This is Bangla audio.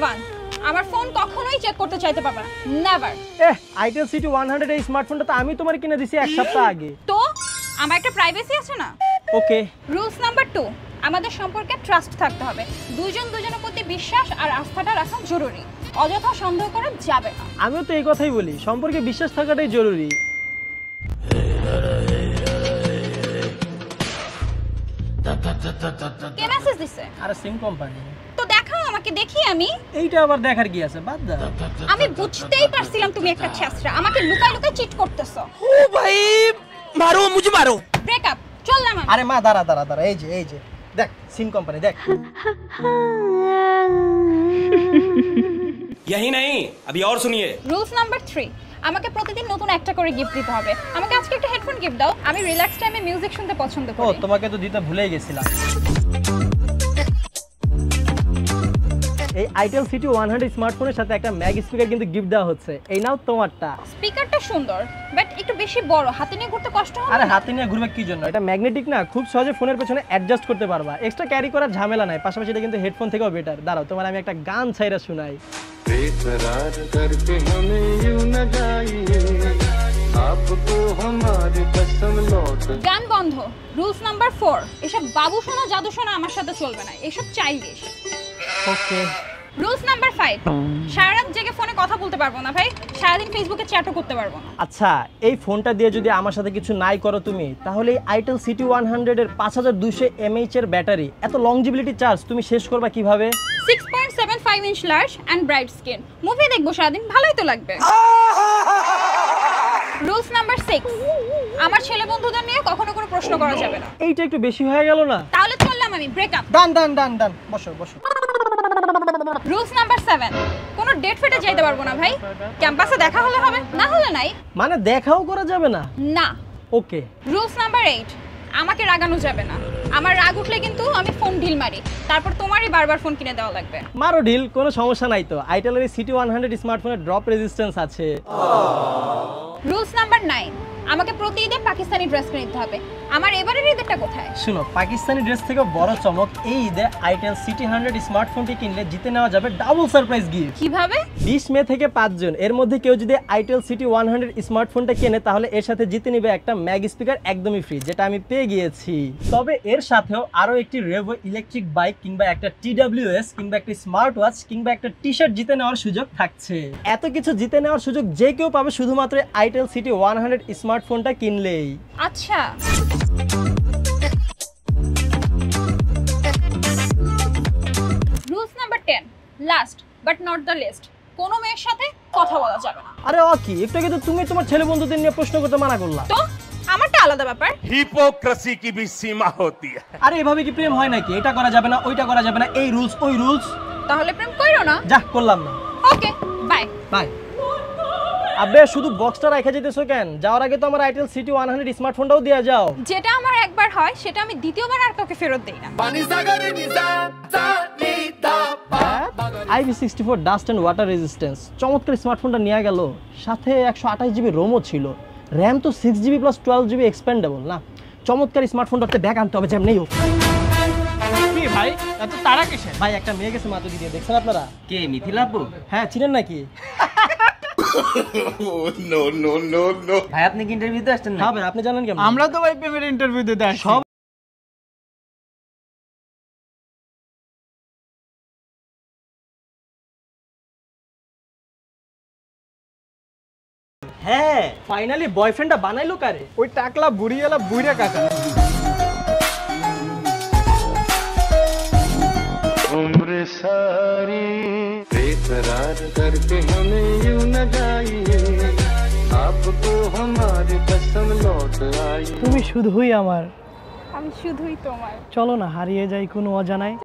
ওয়ান, আমার ফোন কখনোই চেক করতে চাইতে পারবে না, নেভার। আইটেল সিটি 100 এই স্মার্টফোনটা তো আমি তোমার কিনে দিছি এক সপ্তাহ আগে। তো আমার একটা প্রাইভেসি আছে না? ওকে। রুলস নাম্বার 2, আমাদের সম্পর্কে ট্রাস্ট থাকতে হবে। দুজন দুজনের প্রতি বিশ্বাস আর আস্থাটা রাখা জরুরি, অযথা সন্দেহ করা যাবে না। আমিও তো এই কথাই বলি, সম্পর্কে বিশ্বাস থাকাটাই জরুরি। কে মেসেজ দিছে? আরে সিম কোম্পানি। তো দেখাও আমাকে, দেখি আমি। এইটা আবার দেখার কি আছে, বাদ দাও। আমি বুঝতেই পারছিলাম তুমি একটা ছেঁচড়া, আমাকে লুকাই লুকাই চিট করতেছো। ও ভাই মারো, মুঝে মারো। ব্রেকআপ, চললাম আমি। আরে মা দাঁড়া দাঁড়া দাঁড়া, এই যে দেখ সিম কোম্পানি দেখ। यही नहीं, अभी और सुनिए। রুলস নাম্বার 3, আমাকে প্রতিদিন নতুন একটা করে গিফট দিতে হবে। আমাকে আজকে একটা হেডফোন গিফট দাও, আমি রিল্যাক্স টাইমে মিউজিক শুনতে পছন্দ ও করি। তোমাকে তো দিতে ভুলেই গেছিলাম। এই আইটেল সিটি 100 স্মার্টফোনের সাথে একটা ম্যাগ স্পিকার কিন্তু গিফট দেওয়া হচ্ছে। এই নাও তোমারটা। স্পিকারটা সুন্দর, বাট একটু বেশি বড়, হাতে নিয়ে ঘুরতে কষ্ট হবে। আরে হাতে নিয়ে ঘুরবে কি জন্য? এটা ম্যাগনেটিক না, খুব সহজে ফোনের পেছনে অ্যাডজাস্ট করতে পারবা, এক্সট্রা ক্যারি করার ঝামেলা নাই। পাশাপাশি এটা কিন্তু হেডফোন থেকেও বেটার। দাঁড়াও তোমার আমি একটা গান ছাইরা শোনাই। बेकरार करके हमें यूं न जाइए, आपको हमारी कसम लौट। গান বন্ধ। রুলস নাম্বার 4, এসব বাবু শোনা জাদু শোনা আমার সাথে চলবে না, এসব চাইল্ডিশ। ওকে। রুলস নাম্বার 5, সারা রাত জেগে ফোনে কথা বলতে পারবো না ভাই, সারাদিন ফেসবুকে চ্যাটও করতে পারবো না। আচ্ছা, এই ফোনটা দিয়ে যদি আমার সাথে কিছু নাই করো তুমি, তাহলে এই আইটেল সিটি 100 এর 5200 mAh এর ব্যাটারি, এত লংজিবিলিটি চার্জ তুমি শেষ করবা কিভাবে? 6.75 inch large and bright screen, movie দেখবো সারাদিন, ভালোই তো লাগবে। রুলস নাম্বার 6, আমার ছেলে বন্ধুদের নিয়ে কখনো কোনো প্রশ্ন করা যাবে না। এইটা একটু বেশি হয়ে গেল না? তাহলে চললাম আমি, ব্রেকআপ। ডান ডান ডান ডান, বসো বসো। রুলস নাম্বার 7, কোনো ডেট ফেটে যাইতে পারবো না ভাই, ক্যাম্পাসে দেখা হলে হবে, না হলে নাই। মানে দেখাও করা যাবে না? না। ওকে। রুলস নাম্বার 8, আমাকে রাগানো যাবে না, আমার রাগ উঠলে কিন্তু আমি ফোন ঢিল মারি, তারপর তোমারই বারবার ফোন কিনে দেওয়া লাগবে। মারো ঢিল, কোনো সমস্যা নাই তো। আইটেলের এই সিটি 100 স্মার্টফোনের ড্রপ রেজিস্ট্যান্স আছে। রুলস নাম্বার 9, আমাকে প্রতি ঈদে পাকিস্তানি ড্রেস কিনে দিতে হবে। আমার এবারের ঈদেরটা কোথায়? শুনো, পাকিস্তানি ড্রেস থেকে বড় চমক, এই ঈদে আইটেল সিটি 100 স্মার্টফোনটি কিনলে জিতে নেওয়া যাবে ডাবল সারপ্রাইজ গিফট। কিভাবে? 20 মে থেকে 5 জুন এর মধ্যে কেউ যদি আইটেল সিটি 100 স্মার্টফোনটা কেনে, তাহলে এর সাথে জিতে নিবে একটা ম্যাগ স্পিকার একদমই ফ্রি, যেটা আমি পেয়ে গিয়েছি। তবে এর সাথেও আরো একটি রেভো ইলেকট্রিক বাইক কিংবা একটা TWS কিংবা একটা স্মার্ট ওয়াচ কিংবা একটা টি-শার্ট জিতে নেওয়ার সুযোগ থাকছে। এত কিছু জিতে নেওয়ার সুযোগ যে কেউ পাবে শুধুমাত্র আইটেল সিটি 100 স্মার্টফোনটা কিনলেই। আচ্ছা, rules number 10, last but not the least, কোনো মেয়ের সাথে কথা বলা যাবে না। আরে কি, একটু কিন্তু তুমি তোমার ছেলে বন্ধুদের নিয়ে প্রশ্ন করতে মানা করলা। তো আমারটা আলাদা ব্যাপার। हिपोक्रेसी की भी सीमा होती है। আরে এভাবে কি প্রেম হয় নাকি? এটা করা যাবে না, ওইটা করা যাবে না, এই রুলস ওই রুলস। তাহলে প্রেম কইরো না। যা, করলাম না। ওকে, বাই বাই। আবে শুধু বক্সটা রেখে যেতেছো কেন? যাওয়ার আগে তো আমার আইটেল সিটি 100 স্মার্টফোনটাও দিয়ে যাও। যেটা আমার একবার হয় সেটা আমি দ্বিতীয়বার আর কাউকে ফেরত দেই না। IP64 dust and water resistance, চমৎকার স্মার্টফোনটা নিয়ে গেল। সাথে 128 জিবি রোমও ছিল, র্যাম তো 6 জিবি প্লাস 12 জিবি এক্সপেন্ডেবল। না, চমৎকার স্মার্টফোনটাতে ব্যাগ আনতে হবে যেমনি হোক। কি ভাই এত তাড়া কিসের? ভাই একটা মেয়ে গেছে মাত্র দিয়ে, দেখছেন আপনারা? কে মিথিলা আপু? হ্যাঁ, চিনেন নাকি? No no no no. ভাই আপনি কি ইন্টারভিউতে আসছেন না? হ্যাঁ ভাই, আপনি জানেন কেমন? আমরা তো ভাই প্রেমের ইন্টারভিউ দিতে আসছি। সব হ্যাঁ, ফাইনালি বয়ফ্রেন্ডটা বানাইলো কারে? ওই টাকলা বুড়িওয়ালা বুইরা কাকা। उम्र सारी बेकरार करके हमें यूं न जाइए, आपको हमारी कसम लौट आई। তুমি শুধুই আমার, আমি শুধুই তোমার। চলো না হারিয়ে যাই কোনো অজানায়।